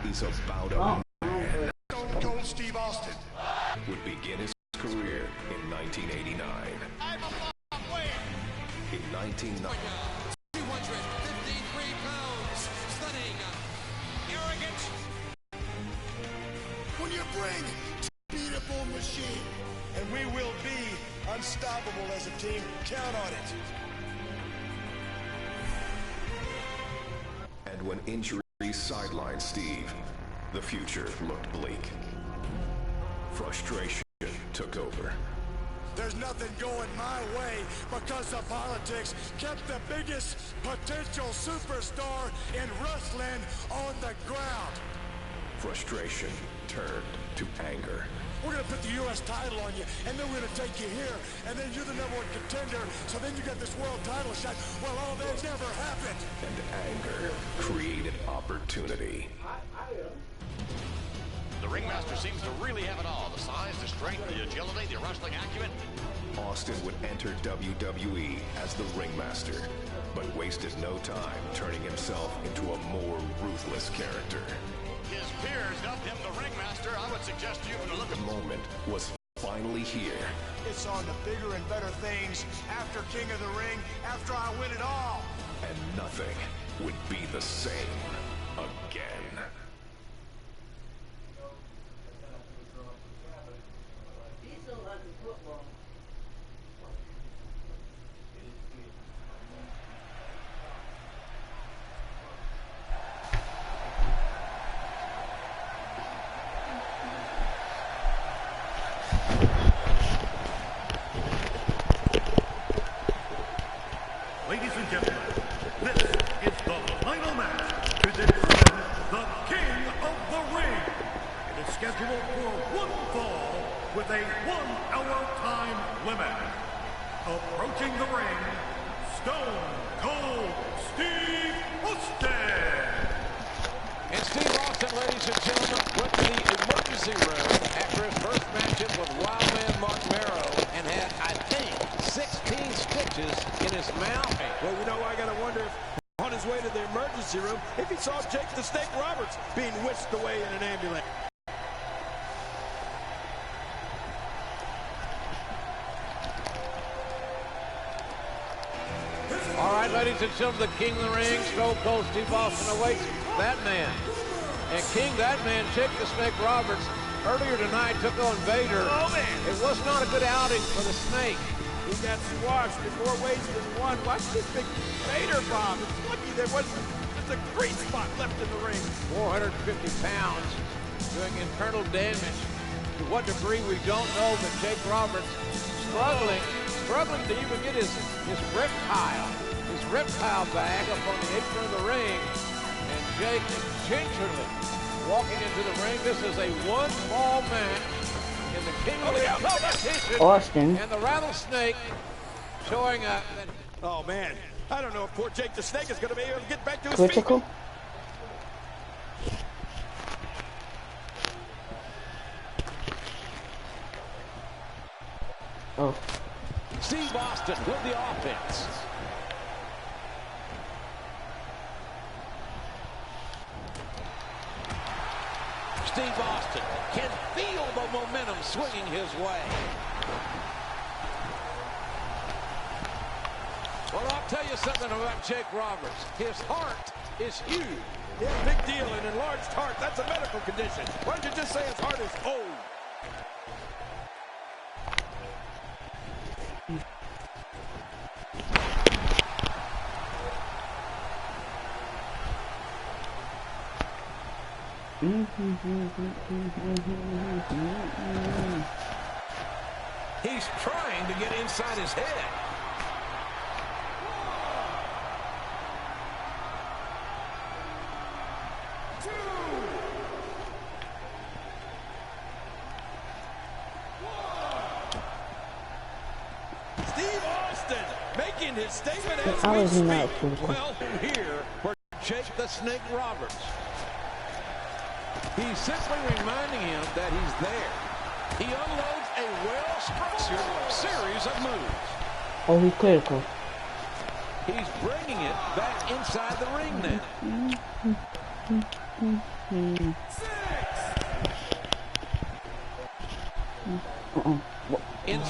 He's about a man. Stone Cold Steve Austin would begin his career in 1989. I'm a long way. In 1990. 253 pounds, stunning, arrogant. When you bring beatable machine, and we will be unstoppable as a team. Count on it. And when injuries sidelined Steve, the future looked bleak. Frustration took over. There's nothing going my way because of politics kept the biggest potential superstar in wrestling on the ground. Frustration turned to anger. We're going to put the U.S. title on you, and then we're going to take you here, and then you're the #1 contender, so then you got this world title shot. Well, all that never happened. And anger created opportunity. The ringmaster seems to really have it all. The size, the strength, the agility, the wrestling acumen. Austin would enter WWE as the ringmaster, but wasted no time turning himself into a more ruthless character. His peers dubbed him the ringmaster. I would suggest you to look at The moment was finally here. It's on to bigger and better things after King of the Ring, after I win it all. And nothing would be the same again. Ladies and gentlemen, this is the final match to determine the King of the Ring. It is scheduled for one fall with a 1-hour time limit. Approaching the ring, Stone Cold Steve Austin. And Steve Austin, ladies and gentlemen, went to the emergency room after his first matchup with Wildman Mark Marrow and had, I think, 16 stitches in his mouth. Well, you know, I gotta wonder if on his way to the emergency room, if he saw Jake the Snake Roberts being whisked away in an ambulance. All right, ladies and gentlemen, the King of the Ring, Stone Cold Steve Austin awaits that man. And King, that man, Jake the Snake Roberts, earlier tonight took on Vader. Oh, man. It was not a good outing for the Snake. He got squashed in more ways than one. Watch this big Vader bomb. It's lucky there wasn't just a green spot left in the ring. 450 pounds doing internal damage. To what degree, we don't know, but Jake Roberts struggling to even get his reptile bag up on the apron of the ring. And Jake gingerly walking into the ring. This is a one-fall match in the King of the Ring competition. Austin. And the Rattlesnake showing up. Oh, man. I don't know if poor Jake the Snake is going to be able to get back to his Critical. feet. Oh. Steve Austin with the offense. Steve Austin can feel the momentum swinging his way. Well, I'll tell you something about Jake Roberts. His heart is huge. Yeah, big deal. An enlarged heart, that's a medical condition. Why don't you just say his heart is old? He's trying to get inside his head. Steve Austin making his statement as How we is he not speak. critical? Well, here for Jake the Snake Roberts. He's simply reminding him that he's there. He unloads a well-structured series of moves. Oh, he's critical. He's bringing it back inside the ring now.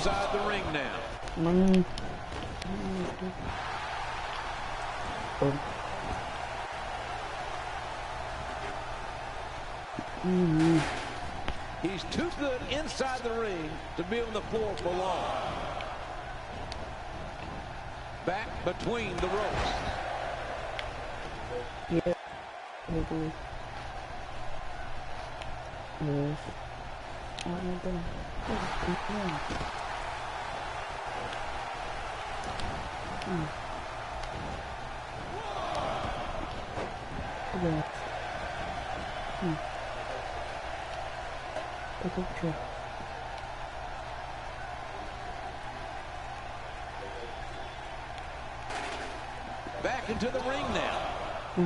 inside the ring now. He's too good inside the ring to be on the floor for long. Back between the ropes. Yeah. Maybe. Yes. Back into the ring now. I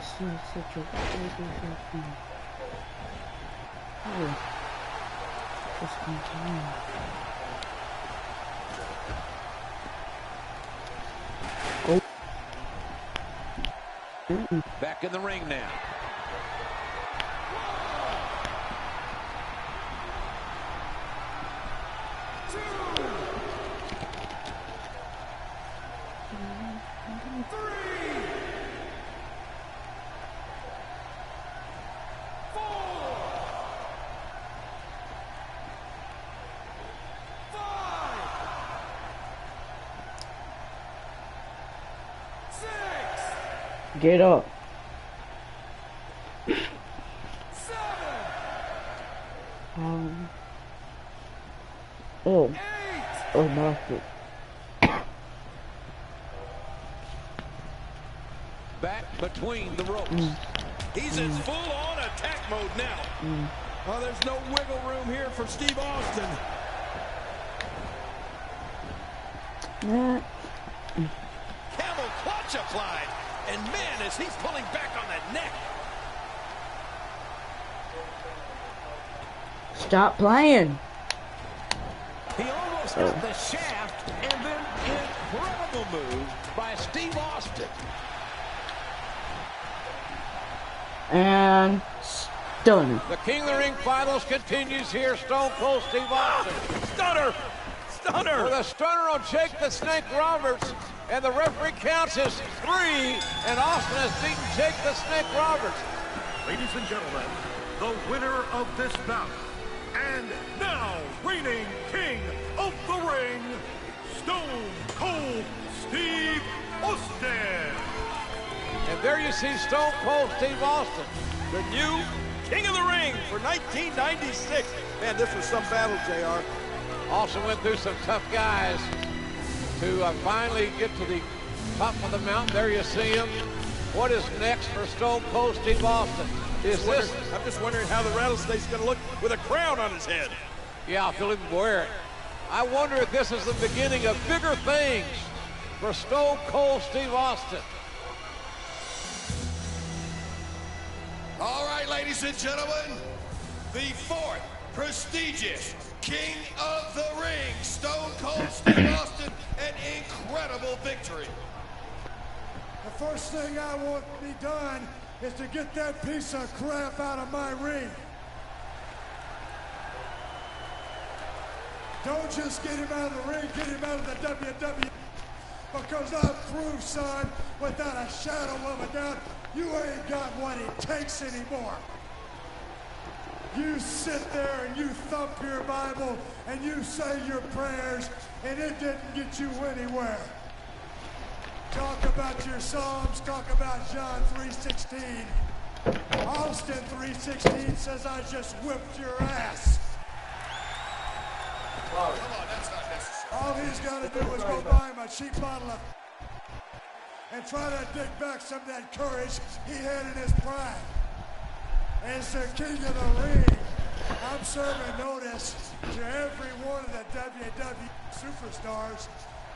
see such a just continue. Back in the ring now. Get up. 7. Oh. 8. Oh, knocked it. Back between the ropes. He's in full-on attack mode now. Oh, there's no wiggle room here for Steve Austin. Nah. Camel clutch applied. And man, as he's pulling back on that neck. Stop playing. He almost got the shaft, and then an incredible move by Steve Austin. And stunner. The King of the Ring finals continues here. Stone Cold Steve Austin. Stunner! Stunner! With a stunner on Jake the Snake Roberts. And the referee counts as 3, and Austin has beaten Jake the Snake Roberts. Ladies and gentlemen, the winner of this bout, and now reigning King of the Ring, Stone Cold Steve Austin. And there you see Stone Cold Steve Austin. The new King of the Ring for 1996. Man, this was some battle, JR. Austin went through some tough guys to finally get to the top of the mountain. There you see him. What is next for Stone Cold Steve Austin? I'm just wondering how the rattlesnake's going to look with a crown on his head. Yeah, he'll even wear it. I wonder if this is the beginning of bigger things for Stone Cold Steve Austin. All right, ladies and gentlemen, the 4th prestigious King of the Ring, Stone Cold Steve Austin, an incredible victory. The first thing I want to be done is to get that piece of crap out of my ring. Don't just get him out of the ring, get him out of the WWE. Because I've proved, son, without a shadow of a doubt, you ain't got what it takes anymore. You sit there and you thump your Bible and you say your prayers, and it didn't get you anywhere. Talk about your Psalms, talk about John 3:16. Austin 3:16 says I just whipped your ass. Whoa. Come on, that's not necessary. All he's got to do is go buy him a cheap bottle of and try to dig back some of that courage he had in his prime. As the King of the Ring, I'm serving notice to every one of the WWE superstars.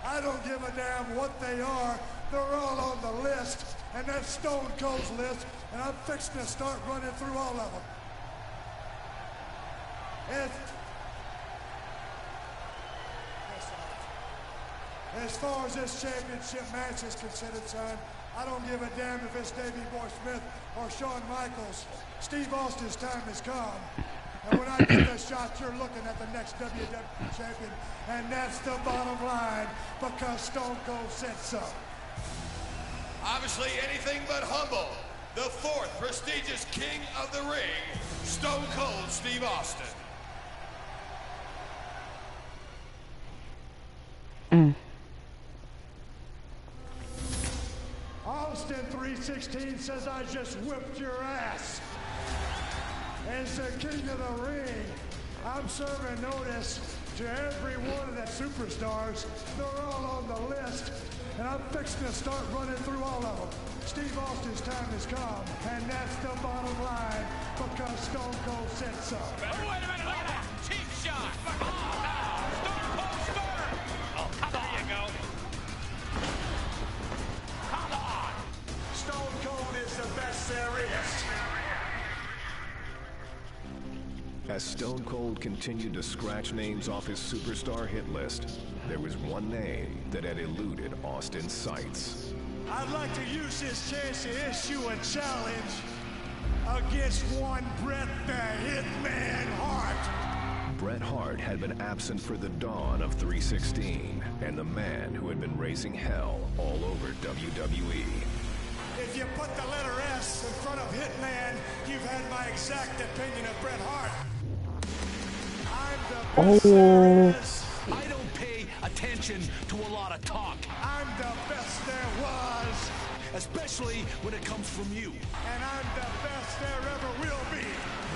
I don't give a damn what they are. They're all on the list, and that's Stone Cold's list, and I'm fixing to start running through all of them. As far as this championship match is considered, son, I don't give a damn if it's Davey Boy Smith or Shawn Michaels. Steve Austin's time has come. And when I get the shot, you're looking at the next WWE champion. And that's the bottom line, because Stone Cold said so. Obviously anything but humble. The fourth prestigious king of the ring, Stone Cold Steve Austin. Austin 316 says I just whipped your ass. As the king of the ring, I'm serving notice to every one of the superstars. They're all on the list, and I'm fixing to start running through all of them. Steve Austin's time has come, and that's the bottom line, because Stone Cold said so. Oh, wait a minute, look at that. Cheap shot. Oh, no. Stone Cold Stunner. Oh, there you go. Come on. Stone Cold is the best there is. As Stone Cold continued to scratch names off his superstar hit list, there was one name that had eluded Austin's sights. I'd like to use this chance to issue a challenge against one Bret the Hitman Hart. Bret Hart had been absent for the dawn of 316, and the man who had been raising hell all over WWE. If you put the letter S in front of Hitman, you've had my exact opinion of Bret Hart. I'm the best there is. I don't pay attention to a lot of talk. I'm the best there was. Especially when it comes from you. And I'm the best there ever will be.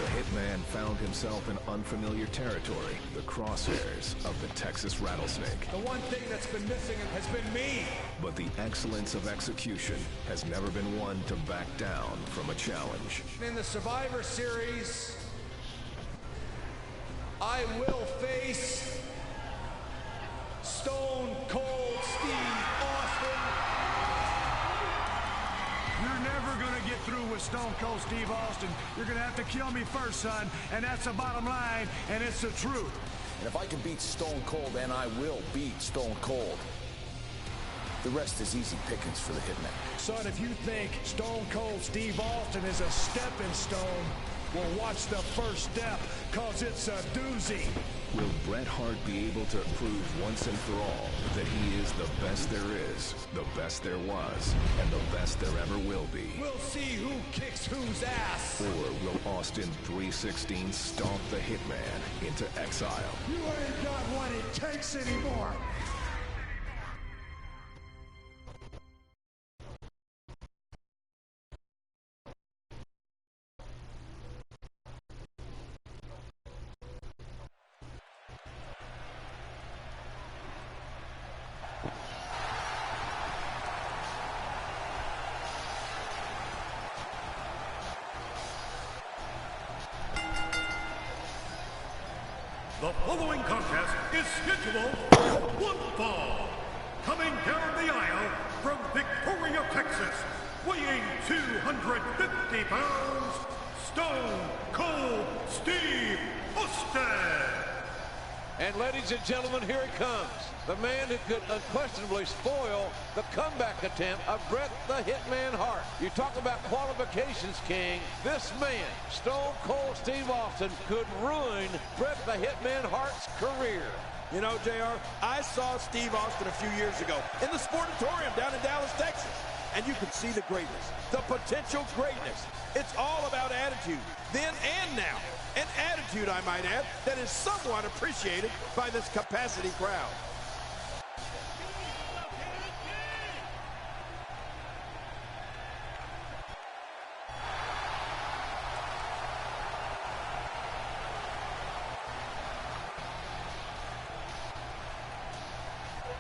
The Hitman found himself in unfamiliar territory, the crosshairs of the Texas Rattlesnake. The one thing that's been missing has been me. But the excellence of execution has never been one to back down from a challenge. In the Survivor Series, I will face Stone Cold Steve Austin. You're never going to get through with Stone Cold Steve Austin. You're going to have to kill me first, son. And that's the bottom line, and it's the truth. And if I can beat Stone Cold, then I will beat Stone Cold. The rest is easy pickings for the Hitman. Son, if you think Stone Cold Steve Austin is a stepping stone, well, watch the first step, because it's a doozy. Will Bret Hart be able to prove once and for all that he is the best there is, the best there was, and the best there ever will be? We'll see who kicks whose ass. Or will Austin 316 stomp the Hitman into exile? You ain't got what it takes anymore. The following contest is scheduled for one fall. Coming down the aisle from Victoria, Texas, weighing 250 pounds, Stone Cold Steve Austin. And ladies and gentlemen, here it comes. The man who could unquestionably spoil the comeback attempt of Bret the Hitman Hart. You talk about qualifications, King. This man, Stone Cold Steve Austin, could ruin Bret the Hitman Hart's career. You know, JR, I saw Steve Austin a few years ago in the Sportatorium down in Dallas, Texas. And you could see the greatness, the potential greatness. It's all about attitude, then and now. An attitude, I might add, that is somewhat appreciated by this capacity crowd.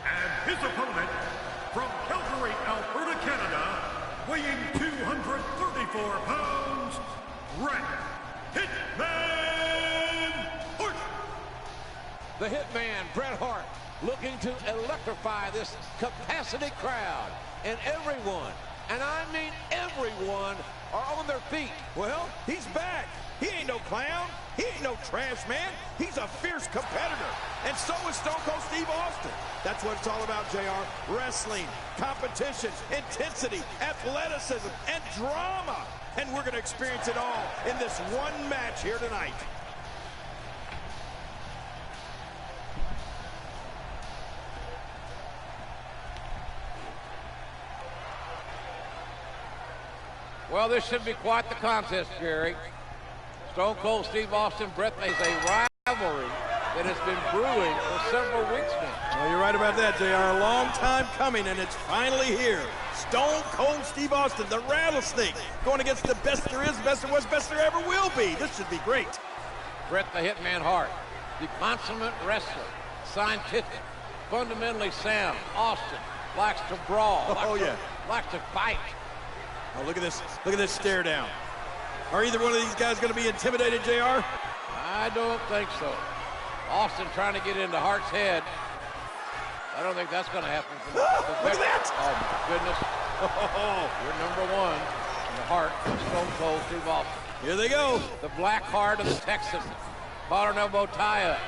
And his opponent, from Calgary, Alberta, Canada, weighing 234 pounds, Bret Hitman Hart. The Hitman, Bret Hart, looking to electrify this capacity crowd. And everyone, and I mean everyone, are on their feet. Well, he's back. He ain't no clown. He ain't no trash man. He's a fierce competitor. And so is Stone Cold Steve Austin. That's what it's all about, JR. Wrestling, competition, intensity, athleticism, and drama. And we're going to experience it all in this one match here tonight. Well, this should be quite the contest, Jerry. Stone Cold Steve Austin, Bret is a rivalry that has been brewing for several weeks now. Well, you're right about that, JR. A long time coming, and it's finally here. Stone Cold Steve Austin, the Rattlesnake, going against the best there is, best there was, best there ever will be. This should be great. Bret the Hitman Hart, the consummate wrestler, scientific, fundamentally sound. Austin likes to brawl, likes to fight. Oh, look at this. Look at this stare down. Are either one of these guys going to be intimidated, JR? I don't think so. Austin trying to get into Hart's head. I don't think that's going to happen. Look at that! Oh, my goodness. You're number one in the heart of Stone Cold Steve Austin. Here they go. The black heart of the Texas. Collar and elbow tie-up.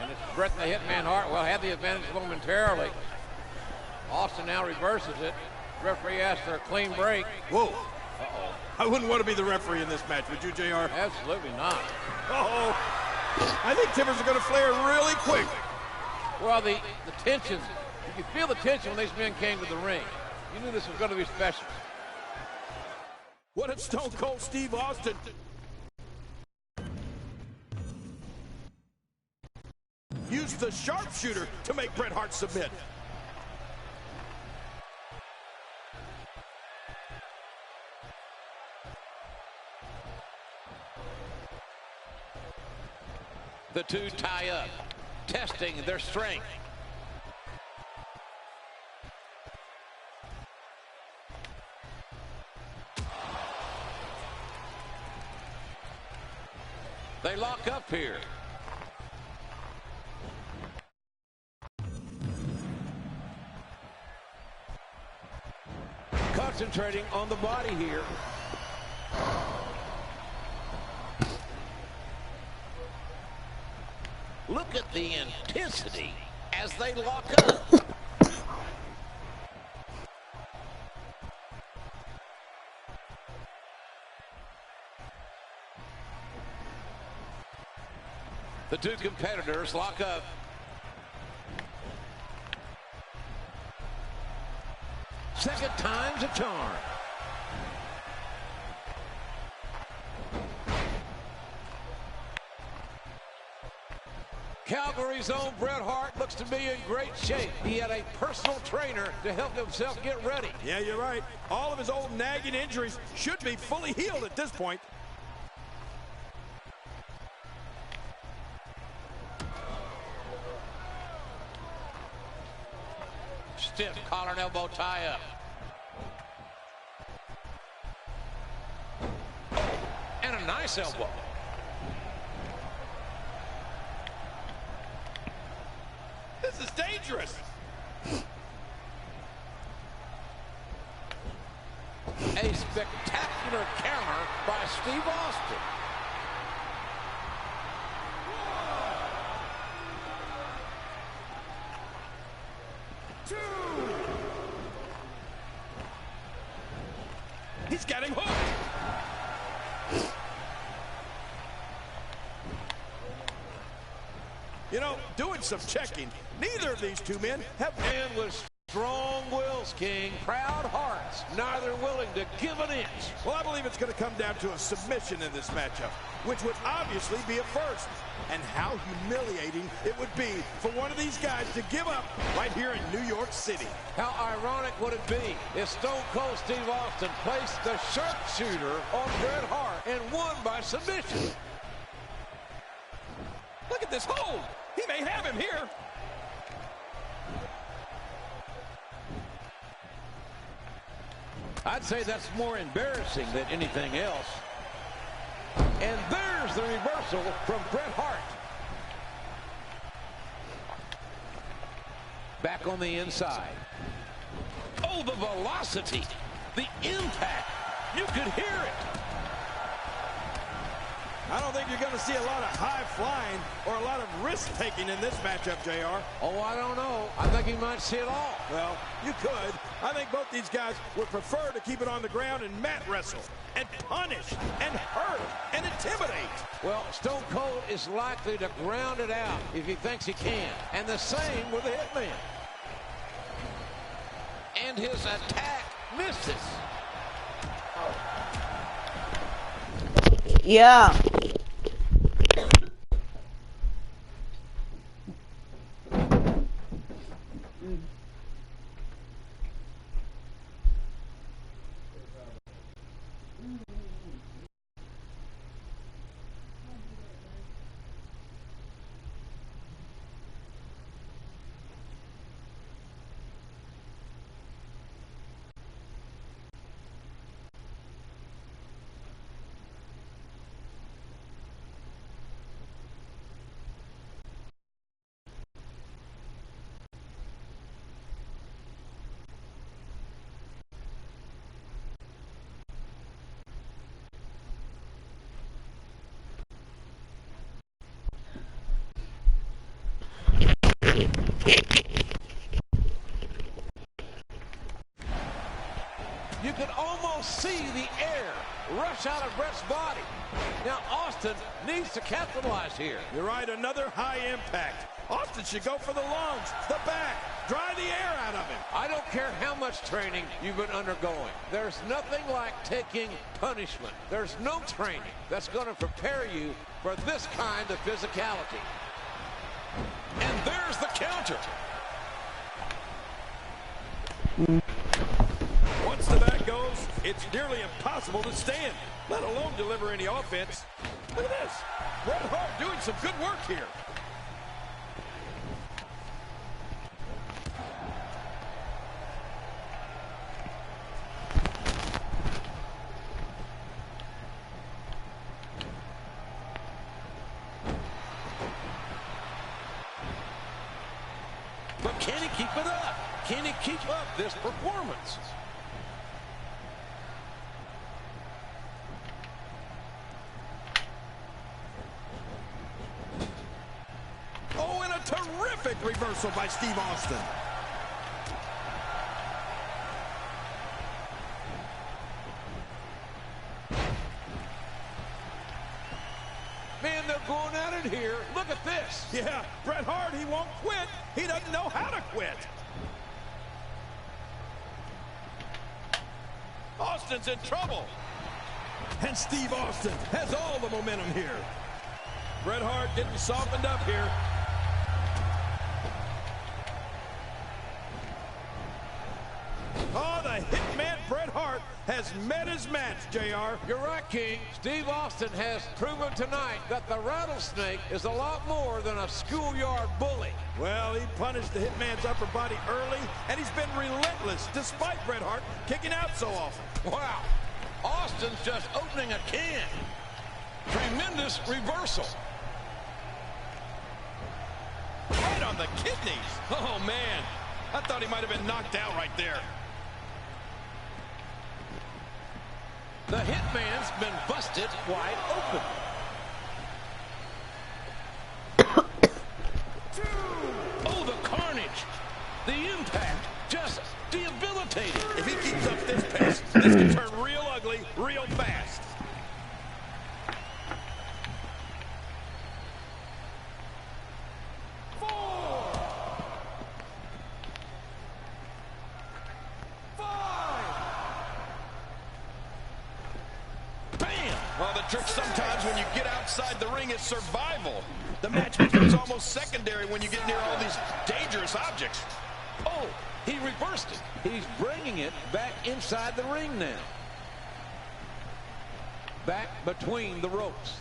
And it's Bret the Hitman Hart. Well, had the advantage momentarily. Austin now reverses it. Referee asks for a clean break. Whoa. Uh-oh. I wouldn't want to be the referee in this match, would you, JR? Absolutely not. Uh-oh. I think timbers are going to flare really quick. Well, the tension, you could feel the tension when these men came to the ring. You knew this was going to be special. What if Stone Cold Steve Austin used the sharpshooter to make Bret Hart submit? The two tie up, testing their strength. They lock up here. Concentrating on the body here. Look at the intensity as they lock up. The two competitors lock up. Second time's a charm. Calgary's own Bret Hart looks to be in great shape. He had a personal trainer to help himself get ready. Yeah, you're right. All of his old nagging injuries should be fully healed at this point. Stiff collar and elbow tie up. And a nice elbow. This is dangerous. A spectacular counter by Steve Austin. He's got him hooked. You know, doing some checking, neither of these two men have... And with strong wills, King, proud hearts, neither willing to give an inch. Well, I believe it's going to come down to a submission in this matchup, which would obviously be a first. And how humiliating it would be for one of these guys to give up right here in New York City. How ironic would it be if Stone Cold Steve Austin placed the sharpshooter on Bret Hart and won by submission? Look at this hold. He may have him here. I'd say that's more embarrassing than anything else. And there's the reversal from Bret Hart. Back on the inside. Oh, the velocity, the impact. You could hear it. I don't think you're going to see a lot of high flying or a lot of risk taking in this matchup, JR. Oh, I don't know. I think you might see it all. Well, you could. I think both these guys would prefer to keep it on the ground and mat wrestle and punish and hurt and intimidate. Well, Stone Cold is likely to ground it out if he thinks he can. And the same with the Hitman. And his attack misses. Yeah. You can almost see the air rush out of Bret's body. Now Austin needs to capitalize here. You're right, another high impact. Austin should go for the lunge, the back, dry the air out of him. I don't care how much training you've been undergoing. There's nothing like taking punishment. There's no training that's going to prepare you for this kind of physicality. And there's the counter. Once the back goes, it's nearly impossible to stand, let alone deliver any offense. Look at this. Bret Hart doing some good work here. But can he keep it up? Can he keep up this performance? Oh, and a terrific reversal by Steve Austin. Man, they're going at it here. Look at this. Yeah, Bret Hart, he won't quit. He doesn't know how to quit. Austin's in trouble. And Steve Austin has all the momentum here. Bret Hart getting softened up here. Oh, the hitman Bret Hart has met his match, JR. You're right, King. Steve Austin has proven tonight that the Rattlesnake is a lot more than a schoolyard bully. Well, he punished the hitman's upper body early, and he's been relentless despite Bret Hart kicking out so often. Wow. Austin's just opening a can. Tremendous reversal. Right on the kidneys. Oh, man. I thought he might have been knocked out right there. The hitman's been busted wide open. Oh, the carnage. The impact just debilitating. If he keeps up this pace, this can turn real ugly real fast. Well, the trick sometimes when you get outside the ring is survival. The match becomes almost secondary when you get near all these dangerous objects. Oh, he reversed it. He's bringing it back inside the ring now. Back between the ropes.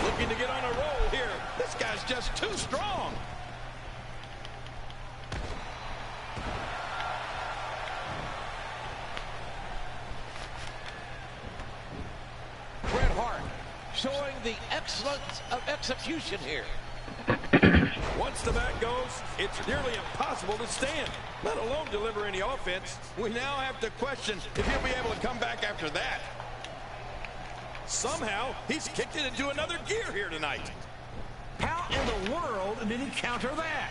Looking to get on a roll here. This guy's just too strong. Bret Hart showing the excellence of execution here. Once the back goes, it's nearly impossible to stand, let alone deliver any offense. We now have to question if he'll be able to come back after that. Somehow, he's kicked it into another gear here tonight. How in the world did he counter that?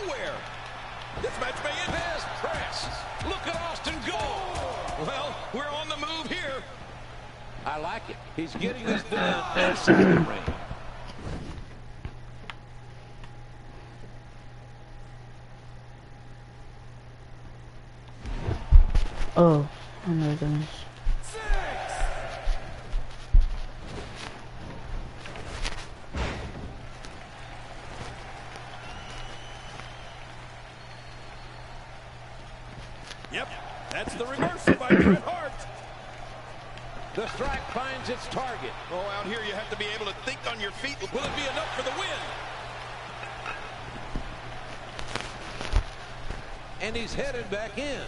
nowhere. This match may end. Fist press. Look at Austin go. Well, we're on the move here. I like it. He's getting this done inside the ring. Oh, oh my goodness. Yep, that's the reversal by Bret Hart. The strike finds its target. Oh, out here you have to be able to think on your feet. Will it be enough for the win? And he's headed back in.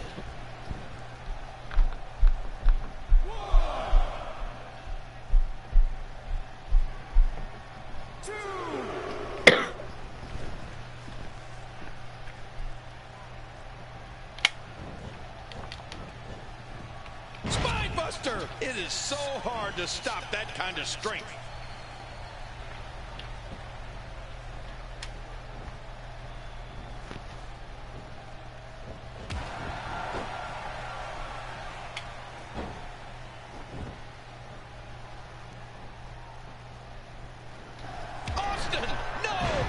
Spinebuster! It is so hard to stop that kind of strength.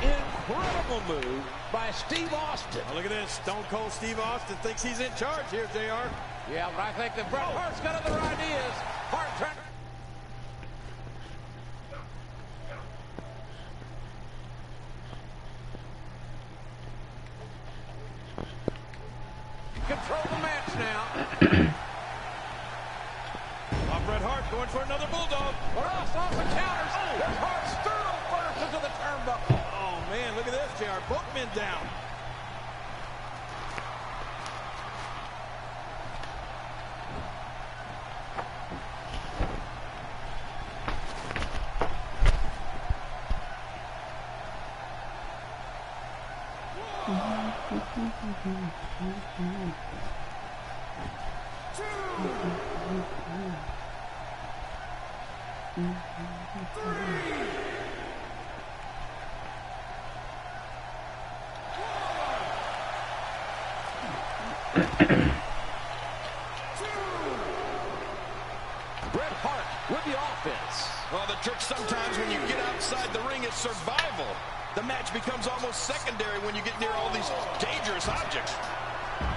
Incredible move by Steve Austin. Oh, look at this. Stone Cold Steve Austin thinks he's in charge here, JR. Yeah, but I think that Bret Hart's got other ideas. Hart trying to control the match now. Bret Hart going for another bulldog. But off the counters. There's Hart sternum first into the turnbuckle. Oh, man, look at this, JR. Both men down. Bret Hart with the offense. Well, the trick sometimes when you get outside the ring is survival. The match becomes almost secondary when you get near all these dangerous objects.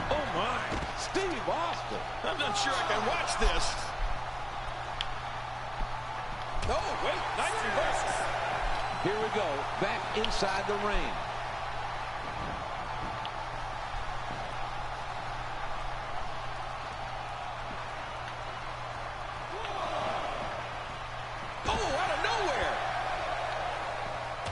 Oh, my. Steve Austin. I'm not sure I can watch this. Oh, wait. Nice reversal. Here we go. Back inside the ring.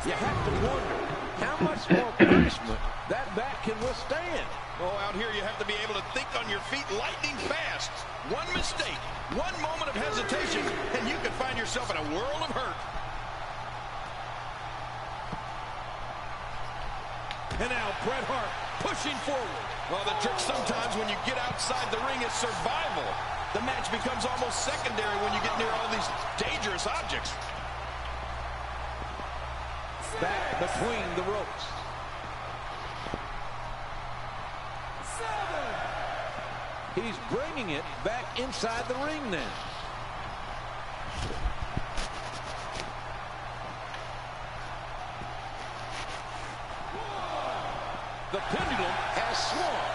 You have to wonder how much more punishment that back can withstand. Oh, out here you have to be able to think on your feet lightning fast. One mistake, one moment of hesitation, and you can find yourself in a world of hurt. And now Bret Hart pushing forward. Well, the trick sometimes when you get outside the ring is survival. The match becomes almost secondary when you get near all these dangerous objects. Back between the ropes. 7. He's bringing it back inside the ring now. The pendulum has swung.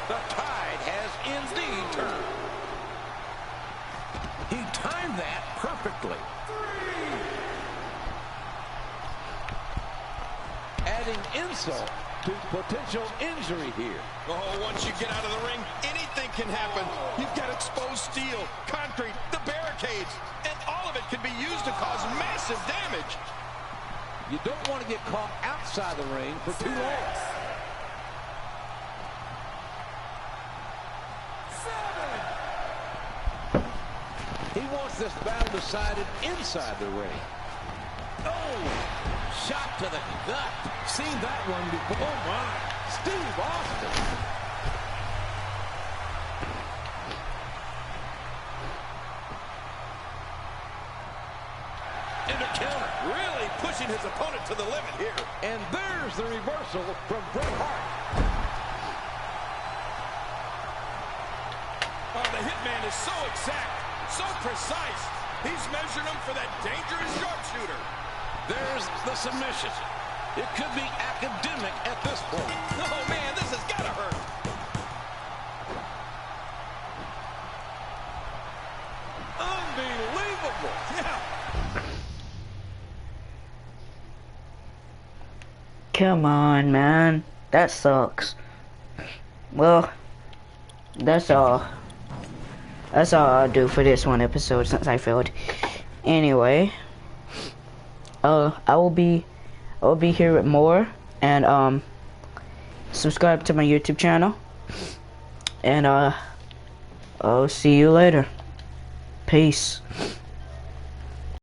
The tide has indeed turned. He timed that perfectly. Adding insult to potential injury here. Oh, once you get out of the ring, anything can happen. You've got exposed steel, concrete, the barricades, and all of it can be used to cause massive damage. You don't want to get caught outside the ring for too long. 7. He wants this battle decided inside the ring. Oh! Shot to the gut. Seen that one before. Oh, my. Steve Austin. Into counter. Really pushing pushing his opponent to the limit here. And there's the reversal from Bret Hart. Oh, the Hitman is so exact, so precise. He's measuring him for that dangerous sharpshooter. There's the submission. It could be academic at this point. Oh, man, this has got to hurt. Unbelievable. Yeah. Come on, man. That sucks. Well, that's all. That's all I'll do for this one episode since I failed. Anyway, I will be here with more, and subscribe to my YouTube channel, and I'll see you later. Peace.